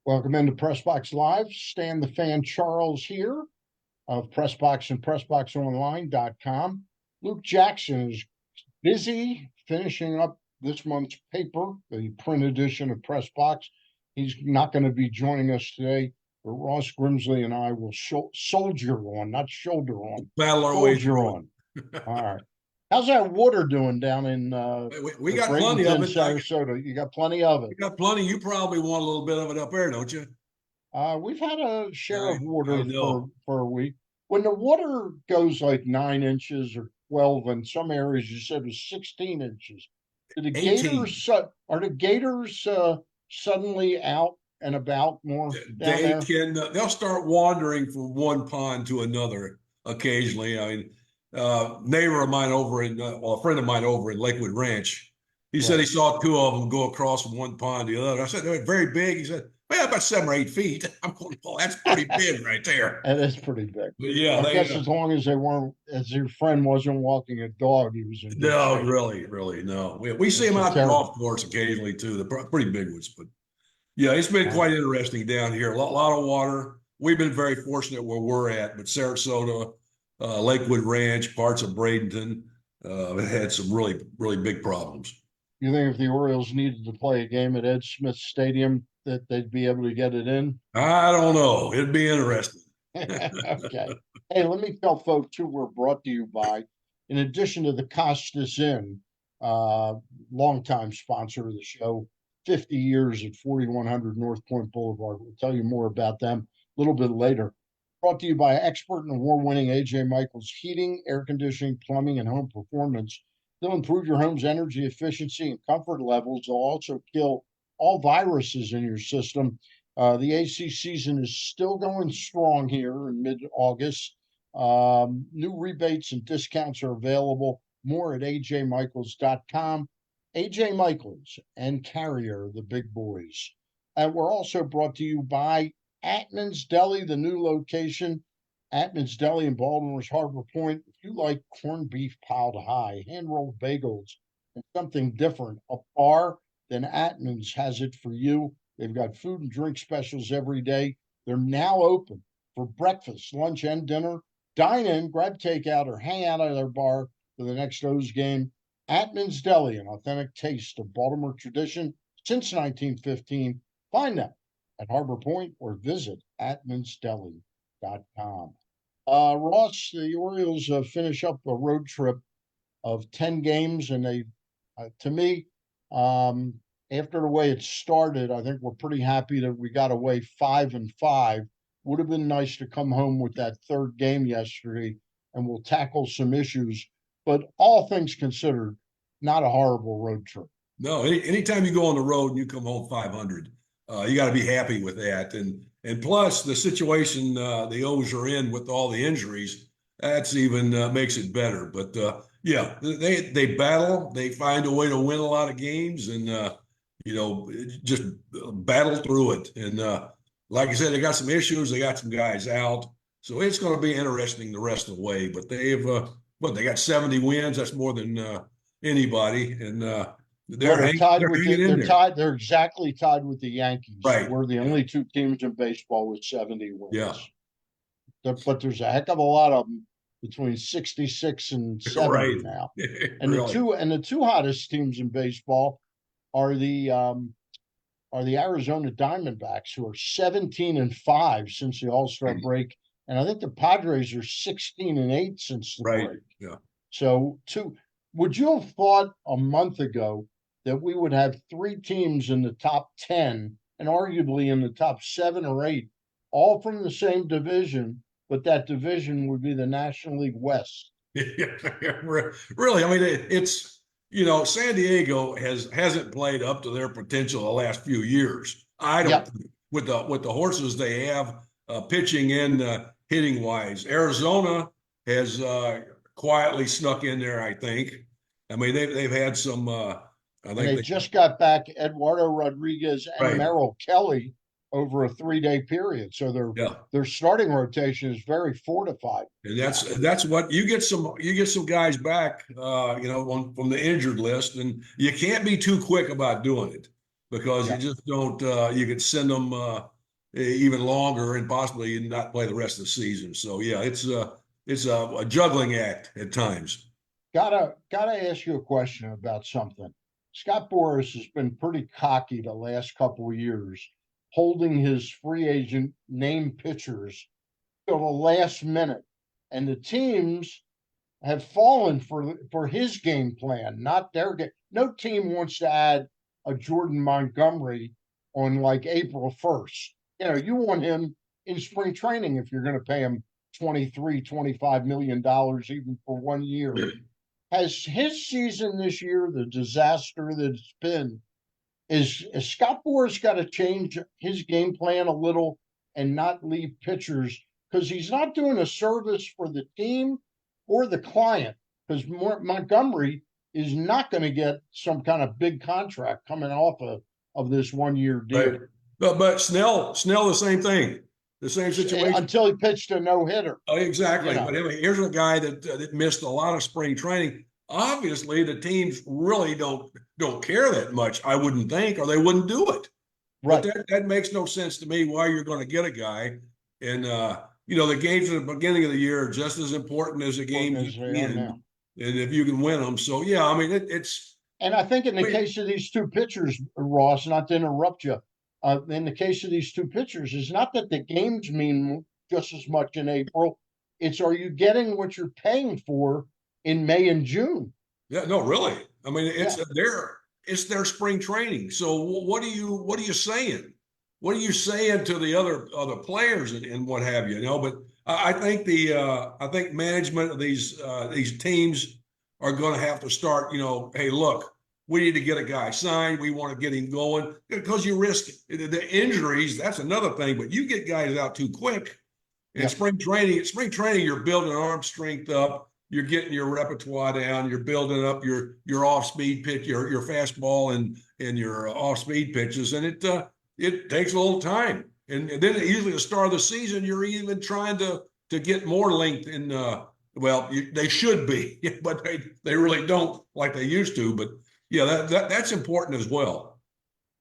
Welcome into Pressbox Live. Stan the Fan Charles here of Pressbox and PressBoxOnline.com. Luke Jackson is busy finishing up this month's paper, the print edition of Pressbox. He's not going to be joining us today, but Ross Grimsley and I will soldier on, not shoulder on. Battle our way Soldier through on. All right. How's that water doing down in We got plenty of it. Sarasota? You got plenty of it. We got plenty. You probably want a little bit of it up there, don't you? We've had a share of I water know. for a week. When the water goes like 9 inches or 12, in some areas you said it was 16 inches. Do the 18. are the gators suddenly out and about more down They there? can. They'll start wandering from one pond to another occasionally. I mean, neighbor of mine over in, well, a friend of mine over in Lakewood Ranch, he said he saw two of them go across from one pond to the other. I said, they're very big. He said, well, about 7 or 8 feet. I'm going, oh, that's pretty big right there. That is pretty big. But yeah, I guess as long as they weren't, as your friend wasn't walking a dog, he was in good no, shape. really, no. We see them out the golf course occasionally too. They're pretty big ones, but yeah, it's been quite interesting down here. A lot of water. We've been very fortunate where we're at, but Sarasota, Lakewood Ranch, parts of Bradenton, have had some really big problems. You think if the Orioles needed to play a game at Ed Smith Stadium, that they'd be able to get it in? I don't know. It'd be interesting. Okay. Hey, let me tell folks too, we're brought to you by, in addition to the Costas Inn, longtime sponsor of the show, 50 years at 4100 North Point Boulevard. We'll tell you more about them a little bit later. Brought to you by expert and award-winning AJ Michaels Heating, Air Conditioning, Plumbing, and Home Performance. They'll improve your home's energy efficiency and comfort levels. They'll also kill all viruses in your system. The AC season is still going strong here in mid-August. New rebates and discounts are available. More at ajmichaels.com. AJ Michaels and Carrier, the big boys. And we're also brought to you by Atman's Deli, the new location. Atman's Deli in Baltimore's Harbor Point. If you like corned beef piled high, hand-rolled bagels, and something different, a bar, then Atman's has it for you. They've got food and drink specials every day. They're now open for breakfast, lunch, and dinner. Dine in, grab takeout, or hang out at their bar for the next O's game. Atman's Deli, an authentic taste of Baltimore tradition since 1915. Find them at Harbor Point or visit atmansdeli.com. Ross, the Orioles finish up a road trip of 10 games, and they, to me, after the way it started, I think we're pretty happy that we got away 5-5. Would have been nice to come home with that third game yesterday, and we'll tackle some issues. But all things considered, not a horrible road trip. No, anytime you go on the road and you come home 500, you got to be happy with that. And plus the situation the O's are in with all the injuries, that's even makes it better. But yeah, they battle, they find a way to win a lot of games, and just battle through it. And like I said, they got some issues, they got some guys out, so it's going to be interesting the rest of the way. But they've they got 70 wins. That's more than anybody, and they're exactly tied with the Yankees. Right. We're the only two teams in baseball with 70 wins. Yeah. But there's a heck of a lot of them between 66 and 70 now. And really? the two hottest teams in baseball are the Arizona Diamondbacks, who are 17-5 since the All-Star break. And I think the Padres are 16-8 since the break. Yeah. So would you have thought a month ago that we would have 3 teams in the top 10 and arguably in the top 7 or 8, all from the same division, but that division would be the National League West? Really, I mean, it's San Diego hasn't played up to their potential the last few years. I don't with the horses they have pitching and hitting wise. Arizona has quietly snuck in there, I think. I mean, they've had some. I think they just got back Eduardo Rodriguez and Merrill Kelly over a 3-day period, so their starting rotation is very fortified. And that's what you get some guys back, from the injured list, and you can't be too quick about doing it, because you just don't. You could send them even longer and possibly not play the rest of the season. So yeah, it's a juggling act at times. Gotta ask you a question about something. Scott Boras has been pretty cocky the last couple of years, holding his free agent named pitchers till the last minute, and the teams have fallen for his game plan, not their game. No team wants to add a Jordan Montgomery on like April 1st. You want him in spring training if you're going to pay him 23-25 million even for 1 year. Has his season this year, the disaster that it's been, is Scott Boras got to change his game plan a little and not leave pitchers, because he's not doing a service for the team or the client, because Montgomery is not going to get some kind of big contract coming off of this 1 year deal. Right. But Snell, the same thing, the same situation until he pitched a no hitter. Oh, exactly. You know. But anyway, here's a guy that missed a lot of spring training. Obviously, the teams really don't care that much, I wouldn't think, or they wouldn't do it. Right. But that makes no sense to me why you're going to get a guy. And the games at the beginning of the year are just as important as the games at the end. And if you can win them. So yeah, I mean it's and I think in the case of these two pitchers, Ross, not to interrupt you, in the case of these two pitchers, is not that the games mean just as much in April. It's, are you getting what you're paying for in May and June? Yeah, no, really. I mean, it's their spring training. So what are you saying? What are you saying to the other players and what have you? But I think I think management of these teams are going to have to start. Hey, look, we need to get a guy signed. We want to get him going, because you risk the injuries. That's another thing. But you get guys out too quick. In spring training, you're building arm strength up. You're getting your repertoire down. You're building up your off-speed pitch, your fastball and your off-speed pitches, and it takes a little time. And then usually the start of the season, you're even trying to get more length in. They should be, but they really don't like they used to. But yeah, that's important as well.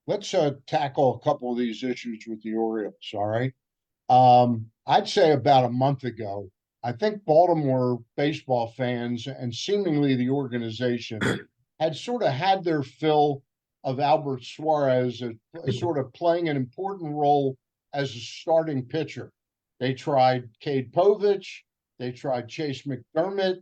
Let's tackle a couple of these issues with the Orioles. All right. I'd say about a month ago, I think Baltimore baseball fans and seemingly the organization had sort of had their fill of Albert Suarez sort of playing an important role as a starting pitcher. They tried Cade Povich, they tried Chase McDermott,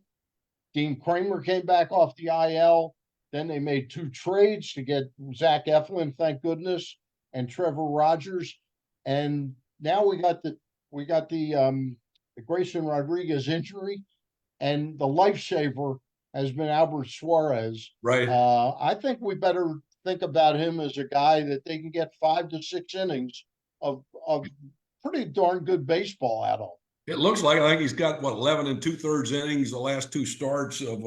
Dean Kramer came back off the IL. Then they made 2 trades to get Zach Eflin, thank goodness, and Trevor Rogers. And now we got the Grayson Rodriguez injury, and the lifesaver has been Albert Suarez. Right. I think we better think about him as a guy that they can get 5 to 6 innings of pretty darn good baseball out of. It looks like, I think he's got 11 2/3 innings the last 2 starts of.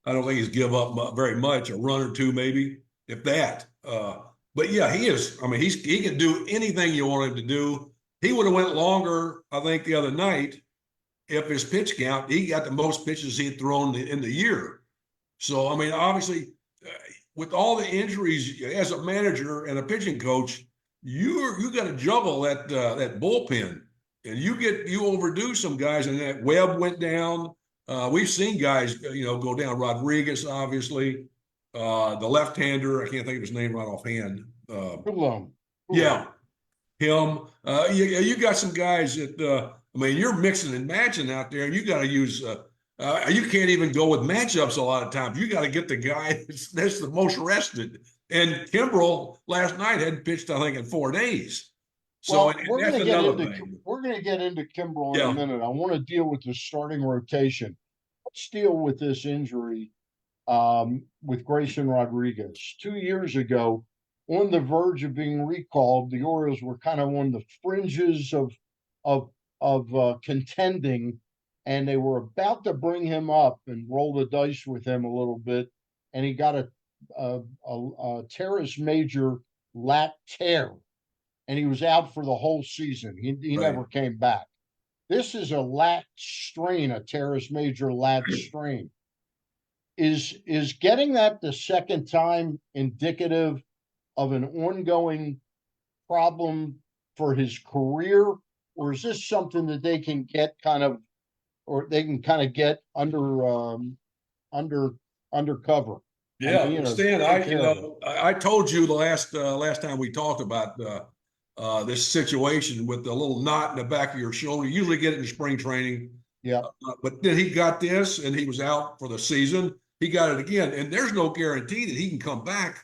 I don't think he's give up very much, a run or two maybe, if that. But yeah, he is. I mean, he can do anything you want him to do. He would have went longer, I think, the other night if his pitch count. He got the most pitches he had thrown in the year. So I mean, obviously, with all the injuries, as a manager and a pitching coach, you got to juggle that bullpen, and you overdo some guys. And that Webb went down. We've seen guys, go down. Rodriguez, obviously, the left-hander. I can't think of his name right offhand. Yeah, him. You got some guys that. I mean, you're mixing and matching out there, and you got to use. You can't even go with matchups a lot of times. You got to get the guy that's the most rested. And Kimbrel last night hadn't pitched, I think, in 4 days. So we're going to get into Kimbrel in a minute. I want to deal with the starting rotation. Let's deal with this injury with Grayson Rodriguez. 2 years ago, on the verge of being recalled, the Orioles were kind of on the fringes of contending, and they were about to bring him up and roll the dice with him a little bit, and he got a teres major lat tear, and he was out for the whole season. He never came back. This is a lat strain, a teres major lat strain. Is getting that the second time indicative of an ongoing problem for his career, or is this something that they can get get under undercover? I mean, Yeah, Stan, take care of it. I told you the last time we talked about this situation with the little knot in the back of your shoulder. You usually get it in spring training, Yeah, but then he got this and he was out for the season. He got it again, and there's no guarantee that he can come back.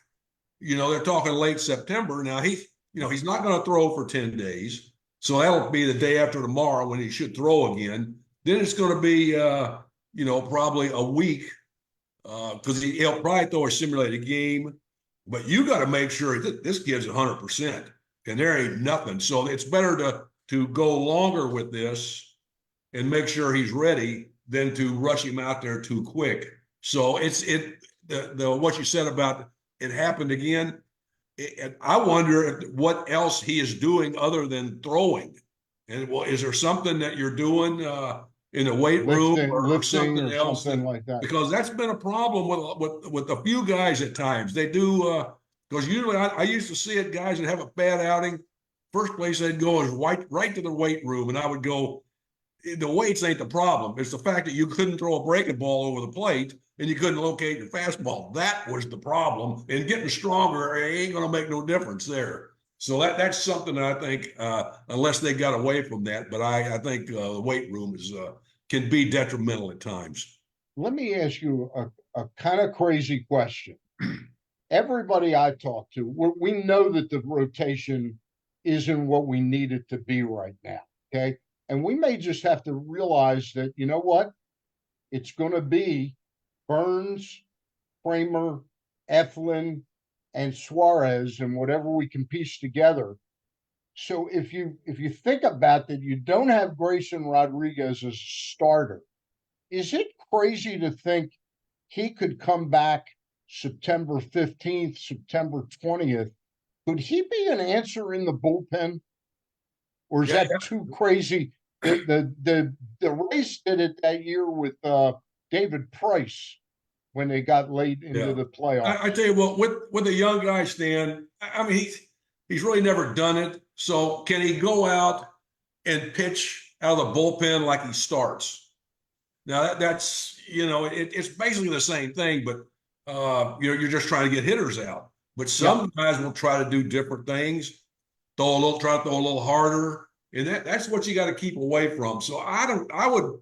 They're talking late September. Now he's not going to throw for 10 days. So that'll be the day after tomorrow when he should throw again. Then it's going to be, probably a week because he'll probably throw a simulated game. But you got to make sure that this kid's 100%, and there ain't nothing. So it's better to go longer with this and make sure he's ready than to rush him out there too quick. So the what you said about it happened again. I wonder what else he is doing other than throwing. And is there something that you're doing in the weight room or lifting something or else something like that? because that's been a problem with a few guys at times. They do because usually I used to see it guys that have a bad outing. First place they'd go is right to the weight room, and I would go, the weights ain't the problem. It's the fact that you couldn't throw a breaking ball over the plate and you couldn't locate your fastball. That was the problem. And getting stronger ain't going to make no difference there. So that's something that I think, unless they got away from that, but I think the weight room can be detrimental at times. Let me ask you a kind of crazy question. Everybody I talk to, we know that the rotation isn't what we need it to be right now. Okay. And we may just have to realize that, you know what? It's going to be Burns, Kramer, Eflin, and Suarez, and whatever we can piece together. So if you think about that, you don't have Grayson Rodriguez as a starter. Is it crazy to think he could come back September 15th, September 20th? Could he be an answer in the bullpen? Or is Yeah, that too crazy? The Rays did it that year with David Price when they got late into yeah. the playoffs. I tell you what, with a young guy, Stan, I mean, he's really never done it. So can he go out and pitch out of the bullpen like he starts? Now that's it's basically the same thing, but you're just trying to get hitters out. But some guys will try to do different things, try to throw a little harder, and that's what you got to keep away from. So I would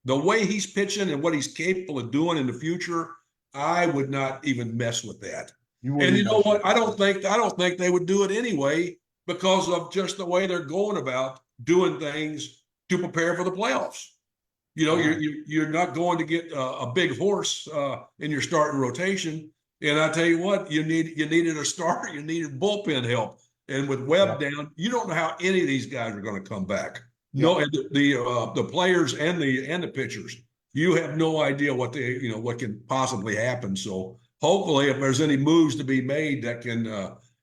the way he's pitching and what he's capable of doing in the future, I would not even mess with that. And you know what? I don't think they would do it anyway because of just the way they're going about doing things to prepare for the playoffs. You're not going to get a big horse in your starting rotation. And I tell you what, you needed a starter, you needed bullpen help. And with Webb down, you don't know how any of these guys are going to come back. No, and the players and the pitchers, you have no idea what can possibly happen. So hopefully, if there's any moves to be made that can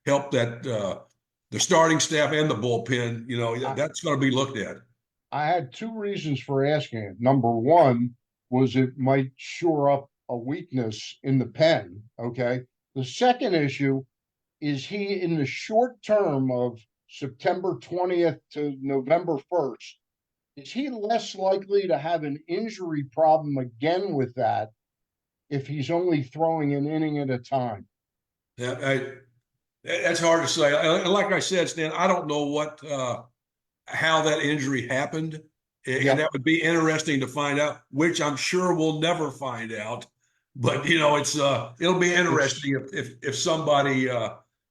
help that the starting staff and the bullpen, that's going to be looked at. I had two reasons for asking it. Number one was it might shore up a weakness in the pen. Okay. The second issue is he in the short term of September 20th to November 1st, is he less likely to have an injury problem again with that if he's only throwing an inning at a time? Yeah, that's hard to say. Like I said, Stan, I don't know how that injury happened, and that would be interesting to find out, which I'm sure we'll never find out. But it'll be interesting if somebody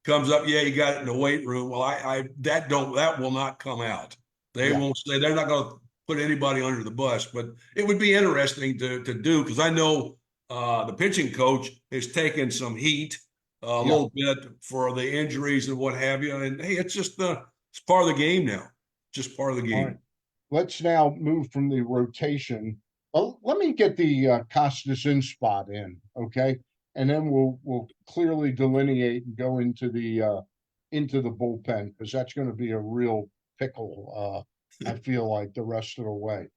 comes up, yeah, you got it in the weight room. Well, that will not come out. They won't say, they're not going to put anybody under the bus, but it would be interesting to do because I know the pitching coach has taken some heat a little bit for the injuries and what have you. And hey, it's just it's part of the game now. Just part of the game. All right. Let's now move from the rotation. Well, let me get the Costas in spot in, okay, and then we'll clearly delineate and go into the bullpen because that's going to be a real pickle. I feel like the rest of the way.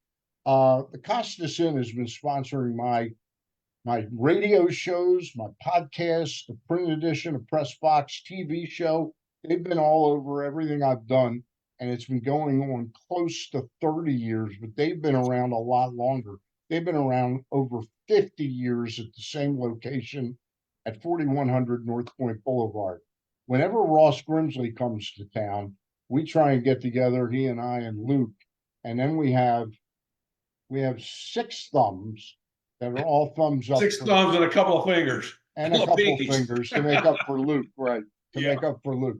The Costas in has been sponsoring my radio shows, my podcast, the print edition of Press Box TV show. They've been all over everything I've done. and it's been going on close to 30 years, but they've been around a lot longer. They've been around over 50 years at the same location at 4100 North Point Boulevard. Whenever Ross Grimsley comes to town, we try and get together, he and I and Luke, and then we have six thumbs that are all thumbs up. Six thumbs and a couple of fingers. And a couple of fingers to make up for Luke, right? To make up for Luke.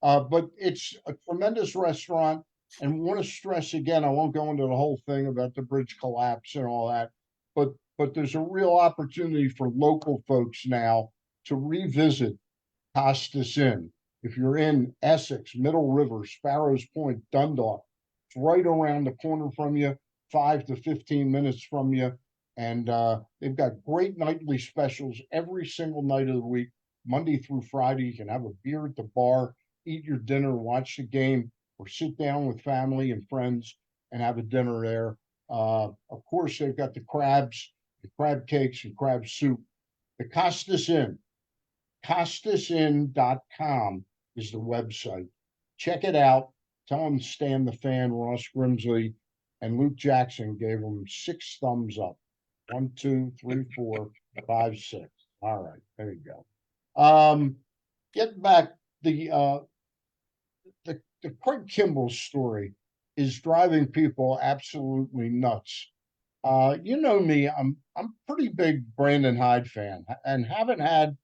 But it's a tremendous restaurant. And want to stress again, I won't go into the whole thing about the bridge collapse and all that, but there's a real opportunity for local folks now to revisit Costas Inn. If you're in Essex, Middle River, Sparrows Point, Dundalk, it's right around the corner from you, 5 to 15 minutes from you. And they've got great nightly specials every single night of the week, Monday through Friday. You can have a beer at the bar, eat your dinner, watch the game, or sit down with family and friends and have a dinner there. Of course, they've got the crabs, the crab cakes, and crab soup. The Costas Inn, CostasInn.com is the website. Check it out. Tell them Stan the Fan, Ross Grimsley, and Luke Jackson gave them 6 thumbs up. 1, 2, 3, 4, 5, 6. All right, there you go. Getting back, the Craig Kimbrell story is driving people absolutely nuts. You know me, I'm pretty big Brandon Hyde fan, and haven't had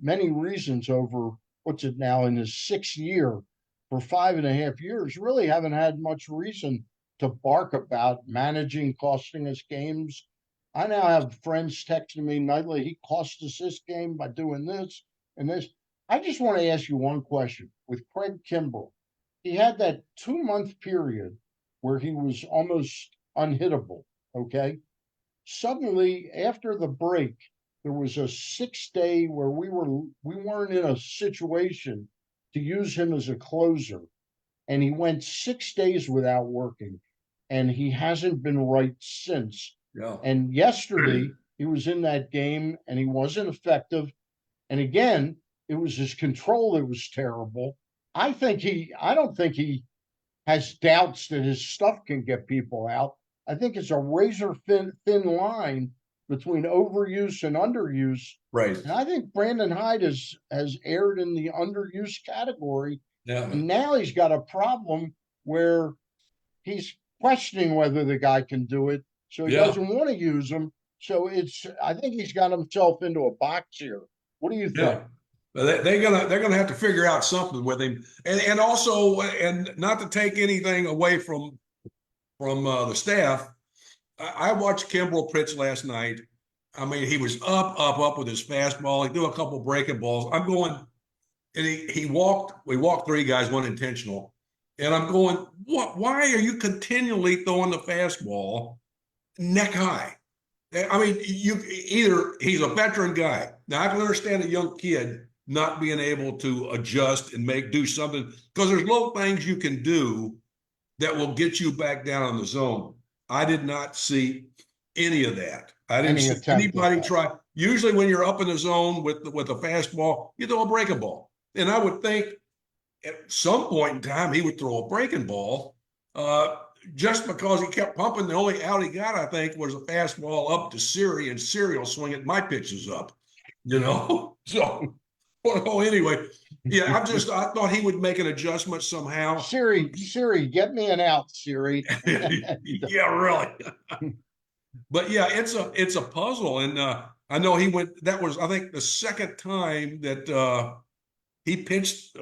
many reasons over what's it now in his 6th year for 5.5 years. Really haven't had much reason to bark about managing, costing us games. I now have friends texting me nightly, he cost us this game by doing this and this. I just want to ask you one question. With Craig Kimbrell, he had that 2-month period where he was almost unhittable, okay? Suddenly, after the break, there was a 6-day where we weren't in a situation to use him as a closer, and he went 6 days without working, and he hasn't been right since. Yeah. And yesterday he was in that game and he wasn't effective. And again, it was his control that was terrible. I don't think he has doubts that his stuff can get people out. I think it's a razor thin line between overuse and underuse. Right. And I think Brandon Hyde has erred in the underuse category. Yeah. And now he's got a problem where he's questioning whether the guy can do it. So he doesn't want to use him. So I think he's got himself into a box here. What do you think? Yeah. They're gonna have to figure out something with him, and also, and not to take anything away from the staff. I watched Kimbrell pitch last night. I mean, he was up with his fastball. He threw a couple breaking balls. I'm going, and he walked. We walked 3 guys, 1 intentional, and I'm going, what? Why are you continually throwing the fastball neck high? I mean, he's a veteran guy. Now I can understand a young kid not being able to adjust and do something, because there's little things you can do that will get you back down on the zone. I did not see any of that. I didn't see anybody try. Usually when you're up in the zone with a fastball, you throw a breaking ball. And I would think at some point in time he would throw a breaking ball, just because he kept pumping. The only out he got, I think, was a fastball up to Siri, and Siri will swing it. My pitch is up, So, well, anyway, yeah, I thought he would make an adjustment somehow. Siri, get me an out, Siri. Yeah, really. But yeah, it's a puzzle, and I know he went. That was, I think, the second time that he pitched.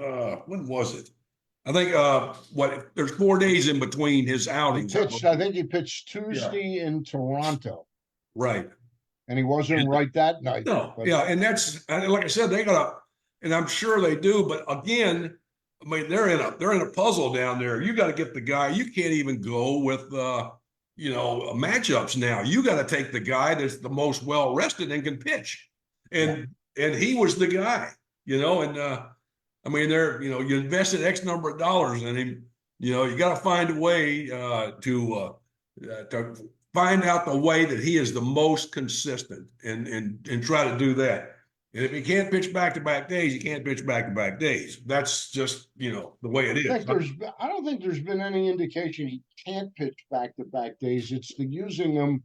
When was it? I think there's 4 days in between his outings. I think he pitched Tuesday in Toronto. Right. And he wasn't right that night. No, yeah, and that's, like I said, they gotta, and I'm sure they do, but again, I mean, they're in a puzzle down there. You got to get the guy. You can't even go with matchups now. You got to take the guy that's the most well rested and can pitch, and he was the guy. And I mean, you invested X number of dollars in him. You got to find a way to find out the way that he is the most consistent, and try to do that. And if he can't pitch back-to-back days, he can't pitch back-to-back days. That's just, the way it is. I don't think there's been any indication he can't pitch back-to-back days. It's the using them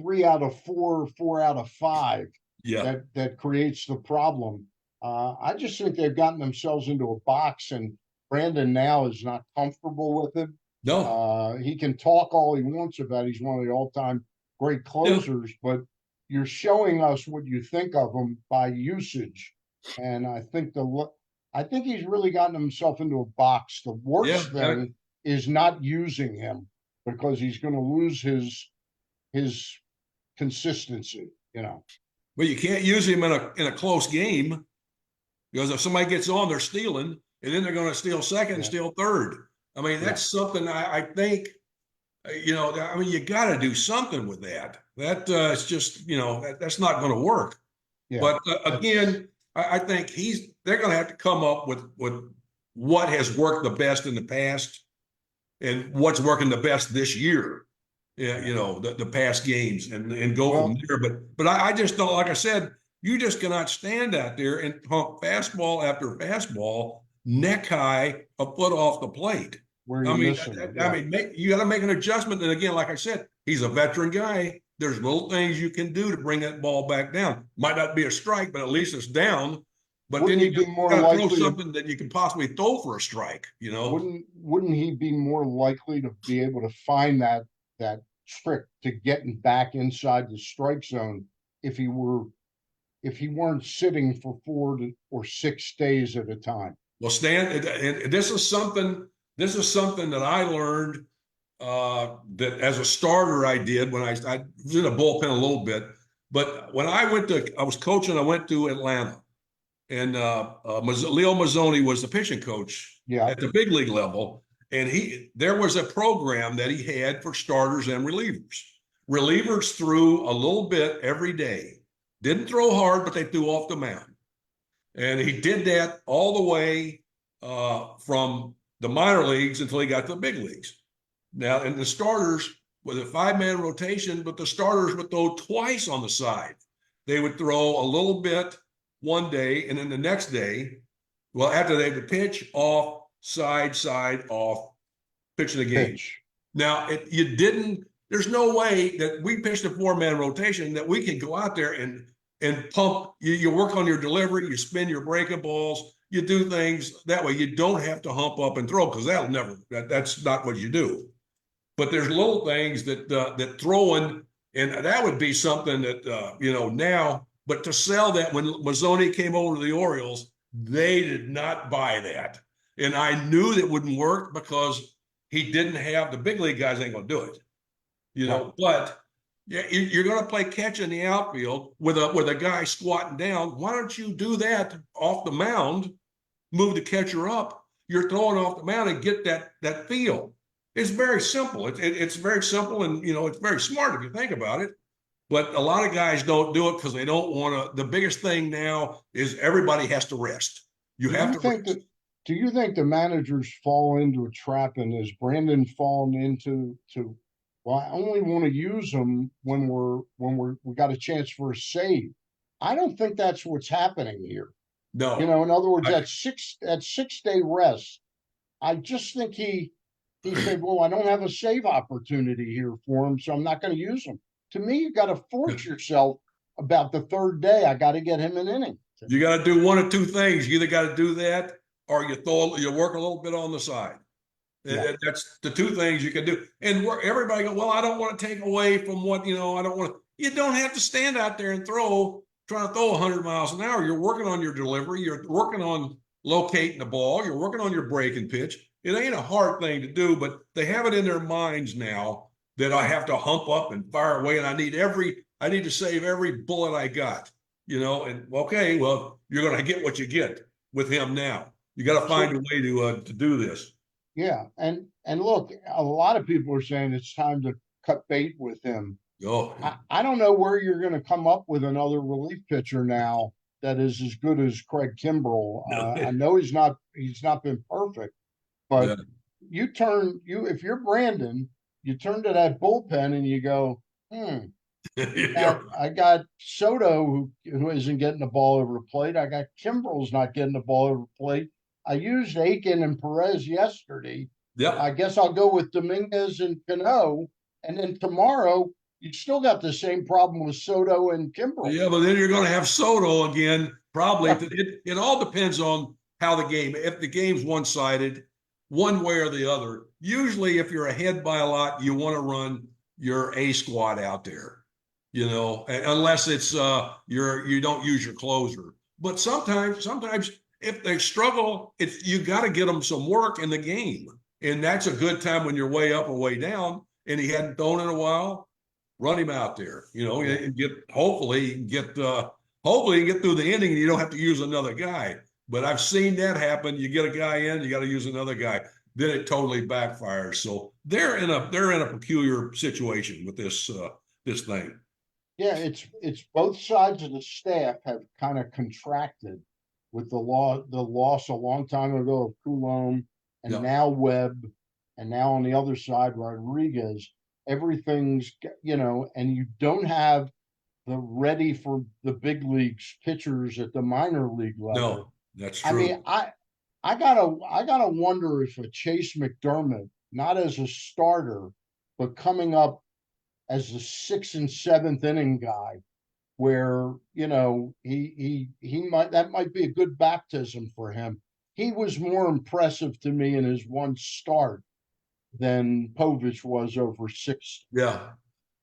3 out of 4, 4 out of 5 Yeah. that creates the problem. I just think they've gotten themselves into a box, and Brandon now is not comfortable with it. No. He can talk all he wants about he's one of the all-time great Yeah. closers, but you're showing us what you think of him by usage. And I think he's really gotten himself into a box. The Yeah. worst thing is not using him because he's going to lose his consistency, Well, you can't use him in a close game because if somebody gets on, they're stealing, and then they're going to steal second and steal third. I mean, that's something I think, I mean, you got to do something with that. That it's just, that's not going to work. Yeah. But again, I think they're going to have to come up with what has worked the best in the past and what's working the best this year. Yeah, the past games and go from there. But I just don't, like I said, you just cannot stand out there and pump fastball after fastball neck high a foot off the plate. I mean, you got to make an adjustment. And again, like I said, he's a veteran guy. There's little things you can do to bring that ball back down. Might not be a strike, but at least it's down. But then you got to throw something that you can possibly throw for a strike. Wouldn't he be more likely to be able to find that trick to getting back inside the strike zone if he weren't sitting for 4 or 6 days at a time? Well, Stan, and this is something that I learned that as a starter I did when I was in a bullpen a little bit. But when I was coaching, I went to Atlanta, and Leo Mazzoni was the pitching coach at the big league level. And there was a program that he had for starters and relievers. Relievers threw a little bit every day. Didn't throw hard, but they threw off the mound. And he did that all the way from the minor leagues until he got to the big leagues. Now, and the starters was a 5-man rotation, but the starters would throw twice on the side. They would throw a little bit one day, and then the next day, after they would pitch off, side, off, pitching the game. Now, there's no way that we pitched a 4-man rotation that we can go out there and pump. You work on your delivery, you spin your breaking balls, you do things that way. You don't have to hump up and throw because that's not what you do. But there's little things that throwing, and that would be something that, now, but to sell that when Mazzoni came over to the Orioles, they did not buy that. And I knew that wouldn't work because he didn't have the big league guys ain't going to do it, but you're going to play catch in the outfield with a guy squatting down. Why don't you do that off the mound, move the catcher up? You're throwing off the mound and get that feel. It's very simple. It's very simple, and it's very smart if you think about it. But a lot of guys don't do it because they don't want to. The biggest thing now is everybody has to rest. You have to rest. Do you think the managers fall into a trap, and has Brandon fallen into well, I only want to use them when we got a chance for a save? I don't think that's what's happening here. No. In other words, that 6-day rest, I just think he said, well, I don't have a save opportunity here for him, so I'm not going to use him. To me, you got to force yourself about the 3rd day. I got to get him an inning. You got to do one of two things. You either got to do that or you work a little bit on the side. Yeah. That's the two things you can do. And everybody go, well, I don't want to take away from what, I don't want to. You don't have to stand out there and trying to throw 100 miles an hour. You're working on your delivery. You're working on locating the ball. You're working on your break and pitch. It ain't a hard thing to do, but they have it in their minds now that I have to hump up and fire away, and I need to save every bullet I got, and okay, well, you're going to get what you get with him now. You got to find a way to do this. Yeah, and look, a lot of people are saying it's time to cut bait with him. Oh, I don't know where you're going to come up with another relief pitcher now that is as good as Craig Kimbrell. I know he's not been perfect, but if you're Brandon, you turn to that bullpen and you go, I got Soto who isn't getting the ball over the plate. I got Kimbrel's not getting the ball over the plate. I used Aiken and Perez yesterday. I Yep. guess I'll go with Dominguez and Cano. And then tomorrow, you still got the same problem with Soto and Kimbrel. Yeah, but then you're going to have Soto again. Probably. It all depends on how the game. If the game's one-sided, one way or the other. Usually, if you're ahead by a lot, you want to run your A squad out there. Unless it's you don't use your closer. But sometimes if they struggle, it's you got to get them some work in the game, and that's a good time when you're way up or way down. And he hadn't thrown in a while. Run him out there, and get hopefully get through the inning and you don't have to use another guy. But I've seen that happen. You get a guy in, you got to use another guy. Then it totally backfires. So they're in a peculiar situation with this thing. Yeah, it's both sides of the staff have kind of contracted with the loss a long time ago of Coulomb and Yeah. now Webb and now on the other side Rodriguez. Everything's and you don't have the ready for the big leagues pitchers at the minor league level. No, that's I true. mean, I gotta wonder if a Chase McDermott, not as a starter, but coming up as the sixth and seventh inning guy, where he might that might be a good baptism for him. He was more impressive to me in his one start than Povich was over six. Yeah.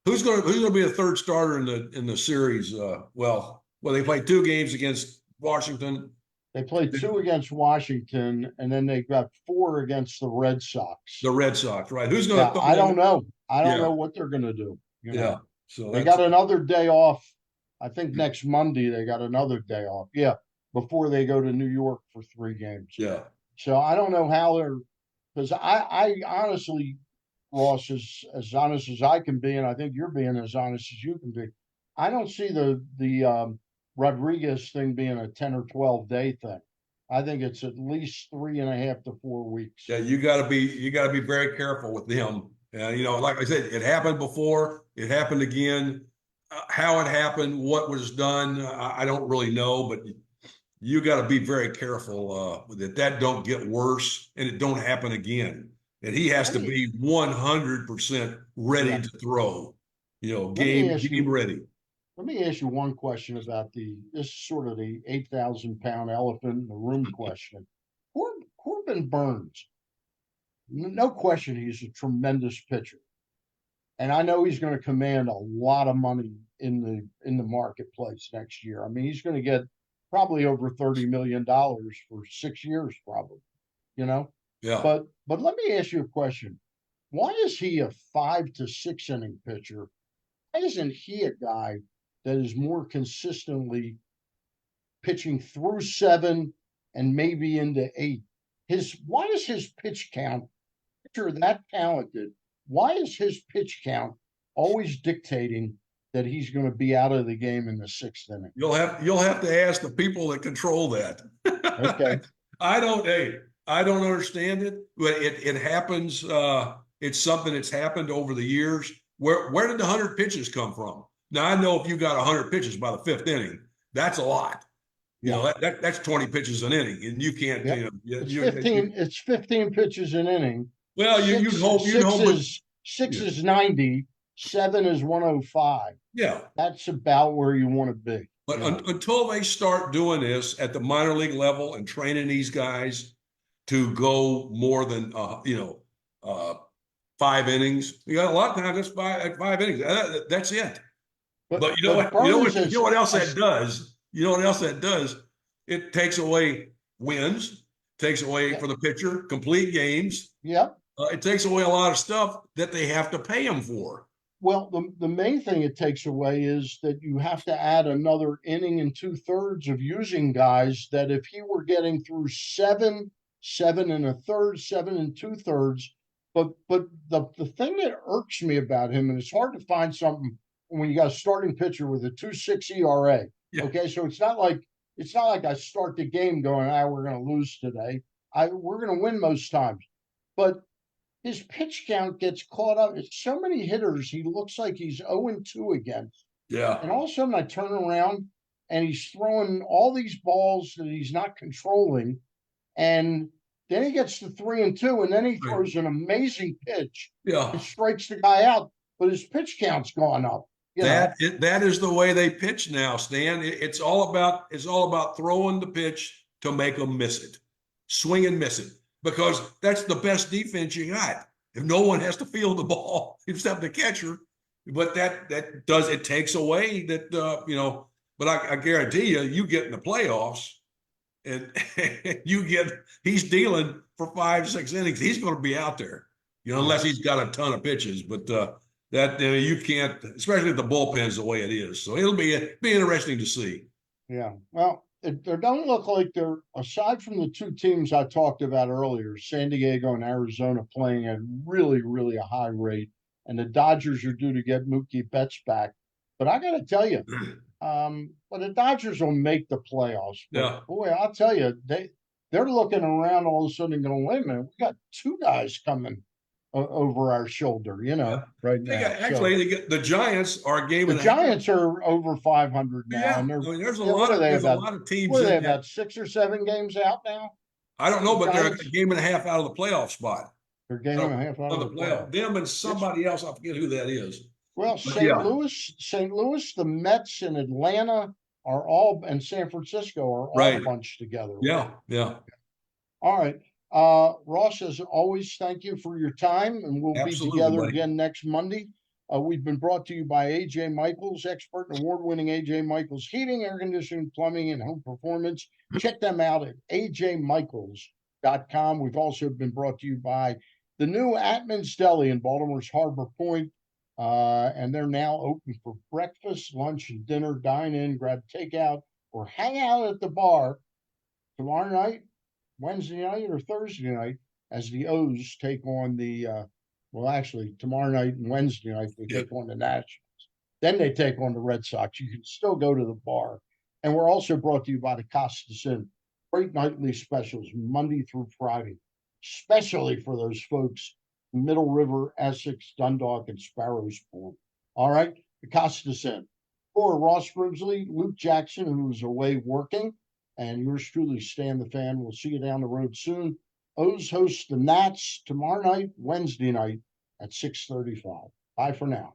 Who's gonna be a third starter in the series? Well, they played two games against Washington. They played two against Washington, and then they got four against the Red Sox. The Red Sox, right? Who's going Yeah, to throw I them? don't know. I don't Yeah, know what they're going to do. yeah. So They that's got another day off. I think next Monday they got another day off. Yeah, before they go to New York for 3 games. yeah. So I don't know how they're because I honestly, Ross, as honest as I can be, and I think you're being as honest as you can be. I don't see the Rodriguez thing being a 10 or 12 day thing. I think it's at least 3.5 to 4 weeks. Yeah, you got to be very careful with them. Like I said, it happened before, it happened again. How it happened, what was done, I don't really know, but you got to be very careful that don't get worse and it don't happen again. And he has Let to me be 100% ready yeah. to throw. Let me Game ask game you ready. Let me ask you one question about this is sort of the 8,000 pound elephant in the room question. Corbin Burns, no question, he's a tremendous pitcher, and I know he's going to command a lot of money in the marketplace next year. I mean, he's going to get probably over $30 million for 6 years, probably. You know, Yeah. but let me ask you a question. Why is he a 5 to 6 inning pitcher? Why isn't he a guy that is more consistently pitching through seven and maybe into eight? Why is his pitch count, pitcher that talented, why is his pitch count always dictating that he's going to be out of the game in the sixth inning? You'll have to ask the people that control that. Okay. I don't understand it, but it happens. It's something that's happened over the years. Where did the 100 pitches come from? Now I know if you got 100 pitches by the fifth inning, that's a lot. Yeah. That's 20 pitches an inning, and you can't. Yep. It's 15 pitches an inning. Well, you'd hope, but Six yeah, is 90, seven is 105. yeah. That's about where you want to be. But until they start doing this at the minor league level and training these guys to go more than 5 innings, you got a lot of times that's five innings. That's it. But you know But what? You know what? Burns You is know what else that does? You know what else that does? It takes away wins, takes away yeah, for the pitcher complete games. yeah. It takes away a lot of stuff that they have to pay him for. Well, the main thing it takes away is that you have to add another inning and 2/3 of using guys that if he were getting through seven, 7 1/3, 7 2/3, but the thing that irks me about him, and it's hard to find something when you got a starting pitcher with a 2.6 ERA. Yeah. Okay, so it's not like I start the game going, we're going to lose today. We're going to win most times, but his pitch count gets caught up. It's so many hitters. He looks like he's 0-2 again. And Yeah. all of a sudden I turn around and he's throwing all these balls that he's not controlling. And then he gets to 3-2, and then he Right. throws an amazing pitch and Yeah. strikes the guy out. But his pitch count's gone up. That is the way they pitch now, Stan. It's all about throwing the pitch to make them miss it, swing and miss it, because that's the best defense you got. If no one has to field the ball except the catcher, but that does it takes away that But I guarantee you get in the playoffs and he's dealing for 5-6 innings. He's going to be out there, unless he's got a ton of pitches, but. That you can't, especially if the bullpen's the way it is. So it'll be interesting to see. Yeah. Well, they don't look like they're, aside from the two teams I talked about earlier, San Diego and Arizona playing at really, really a high rate, and the Dodgers are due to get Mookie Betts back. But I got to tell you, but the Dodgers will make the playoffs. But Yeah. boy, I'll tell you, they're looking around all of a sudden and going, wait a minute, we got two guys coming over our shoulder, right now. Actually, the Giants are a game The and a half. Giants are over 500 now, Yeah, and I mean, there's a what lot are of they there's about? a lot of teams What are they in that. about 6 or 7 games out now? I don't know, but they're a Giants? game and a half out of the playoff spot. They're a game and a half out of the playoff. Them and somebody else, I forget who that is. Well, But St. Louis, the Mets, and Atlanta are all, and San Francisco are all Right. bunched together. Yeah, yeah. All right. Ross, as always, thank you for your time, and we'll Absolutely, be together buddy. again next Monday. We've been brought to you by AJ Michaels, expert and award-winning AJ Michaels Heating, Air Conditioning, Plumbing, and Home Performance. Check them out at ajmichaels.com. We've also been brought to you by the new Atman's Deli in Baltimore's Harbor Point, and they're now open for breakfast, lunch, and dinner. Dine in, grab takeout, or hang out at the bar tomorrow night, Wednesday night, or Thursday night, as the O's take on actually tomorrow night and Wednesday night they take on the Nationals. Then they take on the Red Sox. You can still go to the bar. And we're also brought to you by the Costas Inn. Great nightly specials Monday through Friday, especially for those folks Middle River, Essex, Dundalk, and Sparrows Point. All right, the Costas Inn. For Ross Grimsley, Luke Jackson, who's away working, and yours truly, Stan the Fan. We'll see you down the road soon. O's host the Nats tomorrow night, Wednesday night at 6:35. Bye for now.